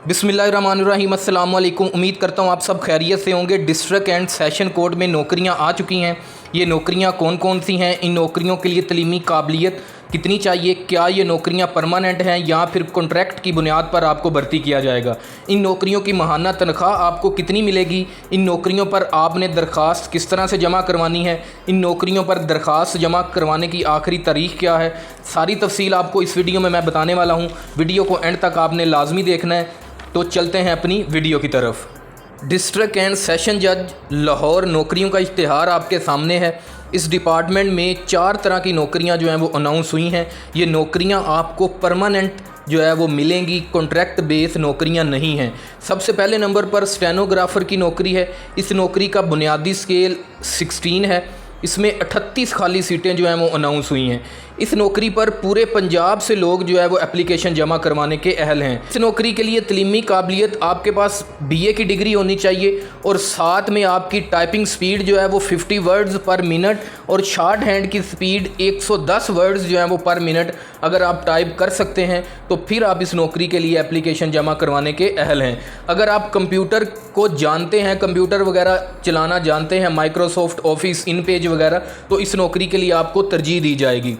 बिस्मिल्लाहिर्रहमानिर्रहीम। अस्सलाम वालेकुम। उम्मीद करता हूँ आप सब खैरियत से होंगे। डिस्ट्रिक्ट एंड सेशन कोर्ट में नौकरियाँ आ चुकी हैं। ये नौकरियाँ कौन कौन सी हैं, इन नौकरियों के लिए तलीमी काबिलियत कितनी चाहिए, क्या ये नौकरियाँ परमानेंट हैं या फिर कॉन्ट्रैक्ट की बुनियाद पर आपको भर्ती किया जाएगा, इन नौकरियों की माहाना तनख्वाह आपको कितनी मिलेगी, इन नौकरियों पर आपने दरख्वास्त किस तरह से जमा करवानी है, इन नौकरियों पर दरख्वास्त जमा करवाने की आखिरी तारीख़ क्या है, सारी तफसील आपको इस वीडियो में मैं बताने वाला हूँ। वीडियो को एंड तक आपने लाजमी देखना है। तो चलते हैं अपनी वीडियो की तरफ। डिस्ट्रिक्ट एंड सेशन जज लाहौर नौकरियों का इश्तिहार आपके सामने है। इस डिपार्टमेंट में 4 तरह की नौकरियां जो हैं वो अनाउंस हुई हैं। ये नौकरियां आपको परमानेंट जो है वो मिलेंगी, कॉन्ट्रैक्ट बेस नौकरियां नहीं हैं। सबसे पहले नंबर पर स्टेनोग्राफ़र की नौकरी है। इस नौकरी का बुनियादी स्केल 16 है। इसमें 38 खाली सीटें जो हैं वो अनाउंस हुई हैं। इस नौकरी पर पूरे पंजाब से लोग जो है वो एप्लीकेशन जमा करवाने के अहल हैं। इस नौकरी के लिए तलीमी काबिलियत आपके पास BA की डिग्री होनी चाहिए और साथ में आपकी टाइपिंग स्पीड जो है वो 50 वर्ड्स पर मिनट और शॉर्ट हैंड की स्पीड 110 वर्ड्स जो है वो पर मिनट अगर आप टाइप कर सकते हैं तो फिर आप इस नौकरी के लिए एप्लीकेशन जमा करवाने के अहल हैं। अगर आप कंप्यूटर को जानते हैं, कंप्यूटर वगैरह चलाना जानते हैं, माइक्रोसॉफ्ट ऑफिस, इन पेज वगैरह, तो इस नौकरी के लिए आपको तरजीह दी जाएगी।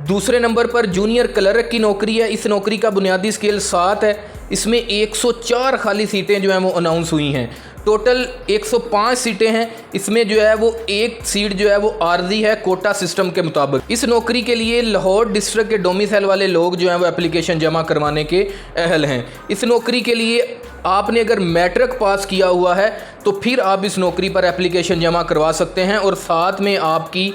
दूसरे नंबर पर जूनियर क्लर्क की नौकरी है। इस नौकरी का बुनियादी स्केल 7 है। इसमें 104 खाली सीटें जो हैं वो अनाउंस हुई हैं। टोटल 105 सीटें हैं। इसमें जो है वो एक सीट जो है वो आर्जी है कोटा सिस्टम के मुताबिक। इस नौकरी के लिए लाहौर डिस्ट्रिक्ट के डोमिसाइल वाले लोग जो हैं वो एप्लीकेशन जमा करवाने के अहल हैं। इस नौकरी के लिए आपने अगर मैट्रिक पास किया हुआ है तो फिर आप इस नौकरी पर एप्लीकेशन जमा करवा सकते हैं और साथ में आपकी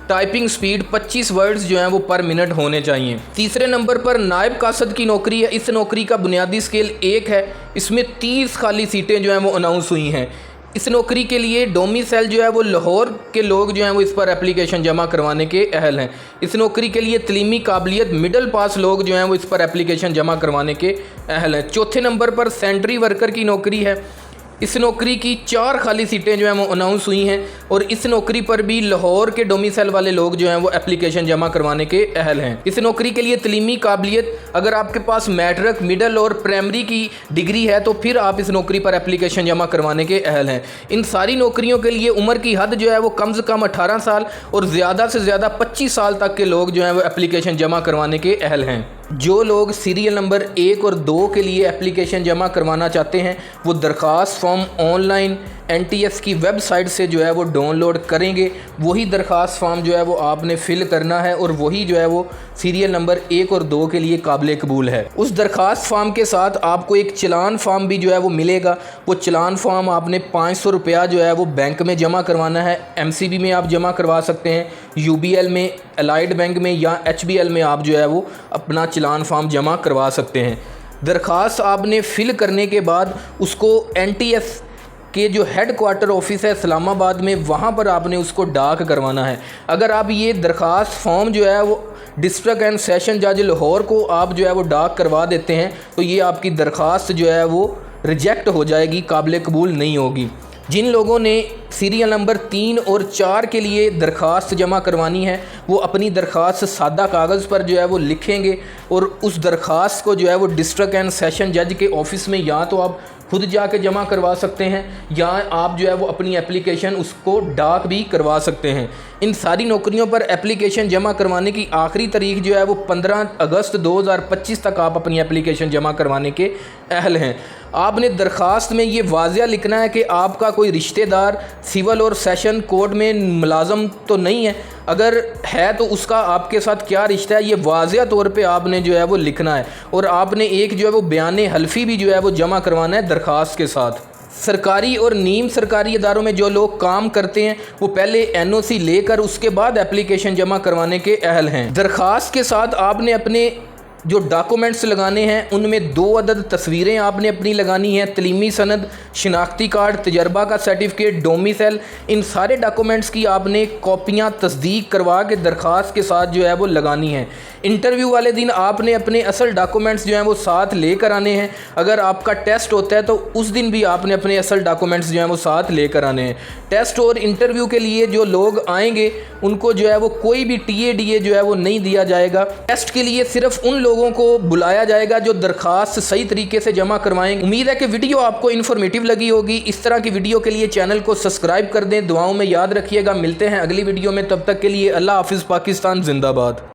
टाइपिंग स्पीड 25 वर्ड्स जो हैं वो पर मिनट होने चाहिए। तीसरे नंबर पर नायब कासद की नौकरी है। इस नौकरी का बुनियादी स्केल 1 है। इसमें 30 खाली सीटें जो हैं वो अनाउंस हुई हैं। इस नौकरी के लिए डोमिसाइल जो है वो लाहौर के लोग जो हैं वो इस पर एप्लीकेशन जमा करवाने के अहल हैं। इस नौकरी के लिए तलीमी काबिलियत मिडल पास लोग जो हैं वो इस पर एप्लीकेशन जमा करवाने के अहल हैं। चौथे नंबर पर सेंट्री वर्कर की नौकरी है। इस नौकरी की 4 खाली सीटें जो हैं वो अनाउंस हुई हैं और इस नौकरी पर भी लाहौर के डोमिसाइल वाले लोग जो हैं वो एप्लीकेशन जमा करवाने के अहल हैं। इस नौकरी के लिए तलीमी काबिलियत अगर आपके पास मैट्रिक, मिडल और प्राइमरी की डिग्री है तो फिर आप इस नौकरी पर एप्लीकेशन जमा करवाने के अहल हैं। इन सारी नौकरियों के लिए उम्र की हद जो है वो कम से कम 18 साल और ज़्यादा से ज़्यादा 25 साल तक के लोग जो हैं वो एप्लीकेशन जमा करवाने के अहल हैं। जो लोग सीरियल नंबर 1 और 2 के लिए एप्लीकेशन जमा करवाना चाहते हैं वो दरख्वास्त फॉर्म ऑनलाइन NTS की वेबसाइट से जो है वो डाउनलोड करेंगे। वही दरख्वास्त फॉर्म जो है वो आपने फ़िल करना है और वही जो है वो सीरियल नंबर 1 और 2 के लिए काबिल कबूल है। उस दरख्वास्त फॉर्म के साथ आपको एक चलान फॉर्म भी जो है वो मिलेगा। वो चलान फॉर्म आपने 500 रुपया जो है वो बैंक में जमा करवाना है। MCB में आप जमा करवा सकते हैं, UBL में, एलाइड बैंक में या HBL में आप जो है वो अपना चलान फॉर्म जमा करवा सकते हैं। दरख्वास्त आपने फ़िल करने के बाद उसको NTS के जो हेड क्वार्टर ऑफिस है इस्लामाबाद में, वहाँ पर आपने उसको डाक करवाना है। अगर आप ये दरख्वास्त फॉर्म जो है वो डिस्ट्रिक्ट एंड सेशन जज लाहौर को आप जो है वो डाक करवा देते हैं तो ये आपकी दरख्वास्त जो है वो रिजेक्ट हो जाएगी, काबिल कबूल नहीं होगी। जिन लोगों ने सीरियल नंबर 3 और 4 के लिए दरख्वास्त जमा करवानी है वो अपनी दरख्वास्त सादा कागज़ पर जो है वो लिखेंगे और उस दरख्वास्त को जो है वो डिस्ट्रिक्ट एंड सेशन जज के ऑफिस में या तो आप खुद जाके जमा करवा सकते हैं या आप जो है वो अपनी एप्लीकेशन उसको डाक भी करवा सकते हैं। इन सारी नौकरियों पर एप्लीकेशन जमा करवाने की आखिरी तारीख जो है वो 15 अगस्त 2025 तक आप अपनी एप्लीकेशन जमा करवाने के अहल हैं। आपने दरख्वास्त में ये वाज़िया लिखना है कि आपका कोई रिश्तेदार सिविल और सेशन कोर्ट में मुलाजम तो नहीं है, अगर है तो उसका आपके साथ क्या रिश्ता है ये वाज़िया तौर पे आपने जो है वो लिखना है और आपने एक जो है वो बयान हल्फी भी जो है वो जमा करवाना है दरख्वास्त के साथ। सरकारी और नीम सरकारी इदारों में जो लोग काम करते हैं वो पहले NOC लेकर उसके बाद एप्लीकेशन जमा करवाने के अहल हैं। दरख्वास्त के साथ आपने अपने जो डॉक्यूमेंट्स लगाने हैं उनमें 2 अदद तस्वीरें आपने अपनी लगानी हैं, तलीमी सनद, शिनाख्ती कार्ड, तजर्बा का सर्टिफिकेट, डोमिसाइल, इन सारे डॉक्यूमेंट्स की आपने कॉपियां तस्दीक करवा के दरख्वास्त के साथ जो है वो लगानी है। इंटरव्यू वाले दिन आपने अपने असल डॉक्यूमेंट्स जो हैं वो साथ लेकर आने हैं। अगर आपका टेस्ट होता है तो उस दिन भी आपने अपने असल डॉक्यूमेंट्स जो हैं वो साथ लेकर आने हैं। टेस्ट और इंटरव्यू के लिए जो लोग आएंगे उनको जो है वो कोई भी TA DA जो है वो नहीं दिया जाएगा। टेस्ट के लिए सिर्फ उन लोगों लोगों को बुलाया जाएगा जो दरखास्त सही तरीके से जमा करवाएंगे। उम्मीद है कि वीडियो आपको इन्फॉर्मेटिव लगी होगी। इस तरह की वीडियो के लिए चैनल को सब्सक्राइब कर दें, दुआओं में याद रखिएगा। मिलते हैं अगली वीडियो में, तब तक के लिए अल्लाह हाफिज़। पाकिस्तान जिंदाबाद।